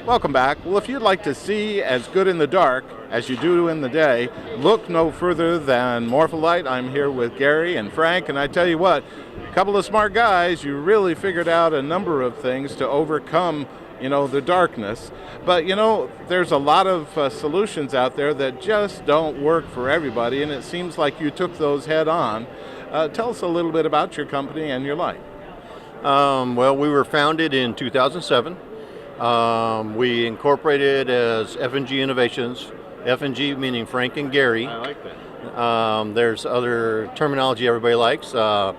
Welcome back. Well, if you'd like to see as good in the dark as you do in the day, look no further than Morpholite. I'm here with Gary and Frank, and I tell you what, a couple of smart guys, you really figured out a number of things to overcome, the darkness. But, there's a lot of solutions out there that just don't work for everybody, and it seems like you took those head on. Tell us a little bit about your company and your light. Well, we were founded in 2007. We incorporated as FNG Innovations, FNG meaning Frank and Gary. I like that. There's other terminology everybody likes. The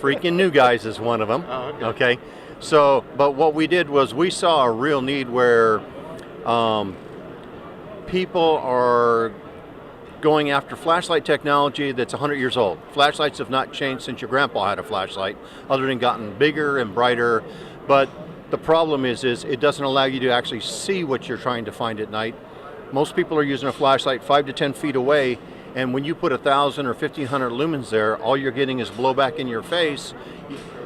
freaking new guys is one of them. Oh, okay. So, but what we did was we saw a real need where people are going after flashlight technology that's 100 years old. Flashlights have not changed since your grandpa had a flashlight, other than gotten bigger and brighter. But the problem is it doesn't allow you to actually see what you're trying to find at night. Most people are using a flashlight 5 to 10 feet away, and when you put 1,000 or 1,500 lumens there, all you're getting is blowback in your face.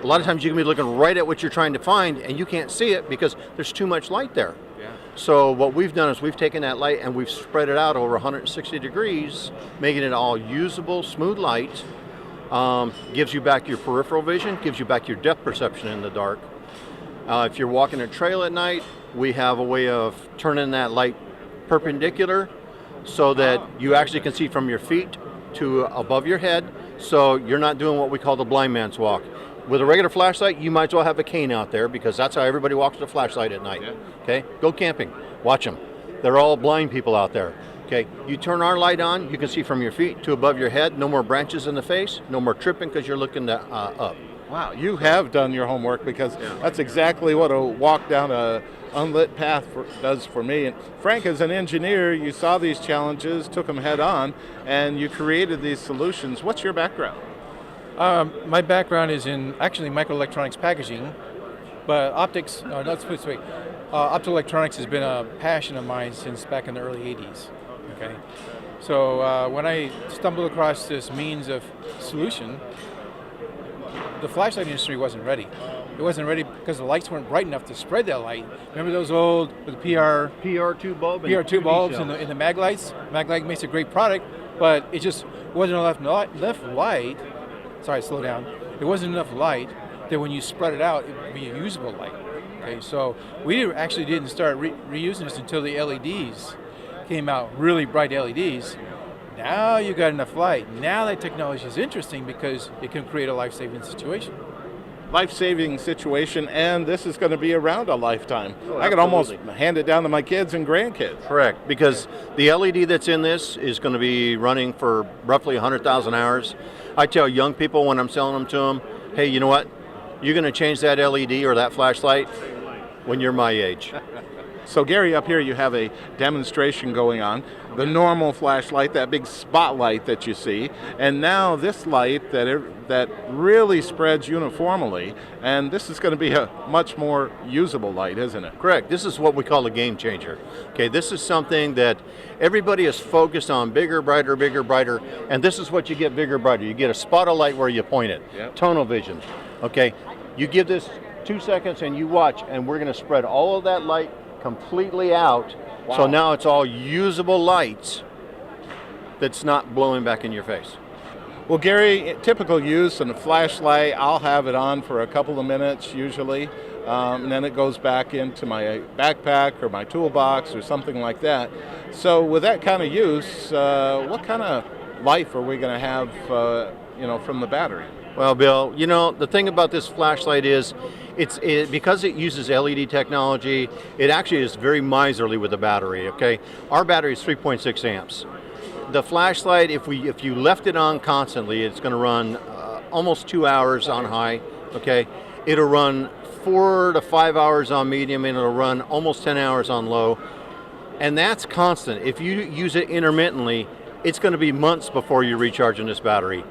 A lot of times you can be looking right at what you're trying to find, and you can't see it because there's too much light there. Yeah. So what we've done is we've taken that light and we've spread it out over 160 degrees, making it all usable, smooth light. Gives you back your peripheral vision, gives you back your depth perception in the dark. If you're walking a trail at night, we have a way of turning that light perpendicular so that you actually can see from your feet to above your head, so you're not doing what we call the blind man's walk. With a regular flashlight, you might as well have a cane out there because that's how everybody walks with a flashlight at night. Yeah. Okay, go camping, watch them. They're all blind people out there. Okay, you turn our light on, you can see from your feet to above your head, no more branches in the face, no more tripping because you're looking up. Wow, you have done your homework because that's exactly what a walk down a unlit path does for me. And Frank, as an engineer, you saw these challenges, took them head on, and you created these solutions. What's your background? My background is in actually microelectronics packaging, but optics, let's put it this way, optoelectronics has been a passion of mine since back in the early 80s. Okay, so when I stumbled across this means of solution, the flashlight industry wasn't ready. It wasn't ready because the lights weren't bright enough to spread that light. Remember those old with the PR2 bulb PR2 bulbs in the mag lights? Mag light makes a great product, but it just wasn't enough light. Sorry, slow down. It wasn't enough light that when you spread it out, it would be a usable light. Okay, so we actually didn't start reusing this until the LEDs came out, really bright LEDs. Now you got enough light. Now that technology is interesting because it can create a life-saving situation. Life-saving situation, and this is going to be around a lifetime. Oh, I could almost hand it down to my kids and grandkids. Correct, because the LED that's in this is going to be running for roughly 100,000 hours. I tell young people when I'm selling them to them, hey, you know what? You're going to change that LED or that flashlight when you're my age. So Gary, up here you have a demonstration going on. The normal flashlight, that big spotlight that you see, and now this light that really spreads uniformly, and this is going to be a much more usable light, isn't it? Correct. This is what we call a game changer. Okay, this is something that everybody is focused on, bigger, brighter, and this is what you get bigger, brighter. You get a spot of light where you point it. Yep. Tunnel vision. Okay, you give this 2 seconds and you watch, and we're going to spread all of that light completely out. Wow. So now it's all usable lights that's not blowing back in your face. Well, Gary, typical use in a flashlight, I'll have it on for a couple of minutes usually, and then it goes back into my backpack or my toolbox or something like that. So with that kind of use, what kind of life are we going to have, from the battery? Well, Bill, the thing about this flashlight is because it uses LED technology, it actually is very miserly with the battery, okay? Our battery is 3.6 amps. The flashlight, if you left it on constantly, it's going to run almost 2 hours on high, okay? It'll run 4 to 5 hours on medium, and it'll run almost 10 hours on low. And that's constant. If you use it intermittently, it's going to be months before you're recharging this battery.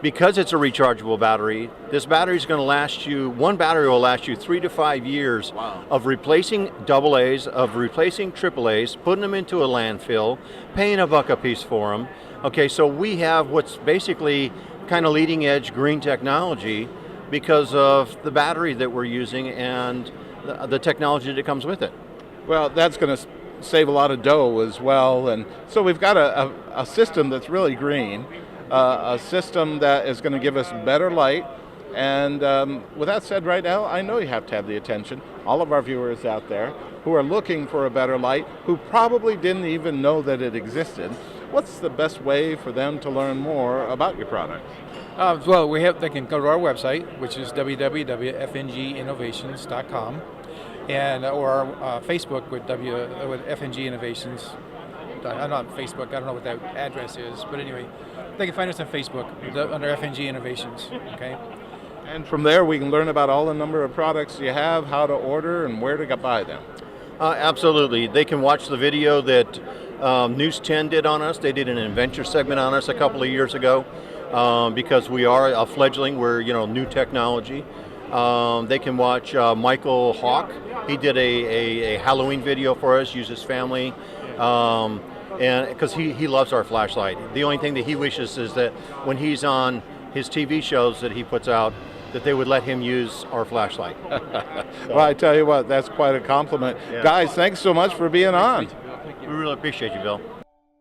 Because it's a rechargeable battery, this battery is going to last you, one battery will last you 3 to 5 years. Wow. Of replacing AA's, of replacing AAA's, putting them into a landfill, paying $1 a piece for them. Okay, so we have what's basically kind of leading edge green technology because of the battery that we're using and the technology that comes with it. Well, that's going to save a lot of dough as well. And so we've got a system that's really green, a system that is going to give us better light. And with that said, right now, I know you have to have the attention, all of our viewers out there who are looking for a better light, who probably didn't even know that it existed. What's the best way for them to learn more about your product? Well, they can go to our website, which is www.fnginnovations.com, and or our Facebook with FNG Innovations. I'm not on Facebook. I don't know what that address is, but anyway, they can find us on Facebook under FNG Innovations. Okay. And from there, we can learn about all the number of products you have, how to order, and where to buy them. Absolutely. They can watch the video that News 10 did on us. They did an adventure segment on us a couple of years ago because we are a fledgling. We're new technology. They can watch Michael Hawk. He did a Halloween video for us, used his family, and because he loves our flashlight. The only thing that he wishes is that when he's on his TV shows that he puts out, that they would let him use our flashlight. Well, I tell you what, that's quite a compliment. Yeah. Guys, thanks so much for being on. We really appreciate you, Bill.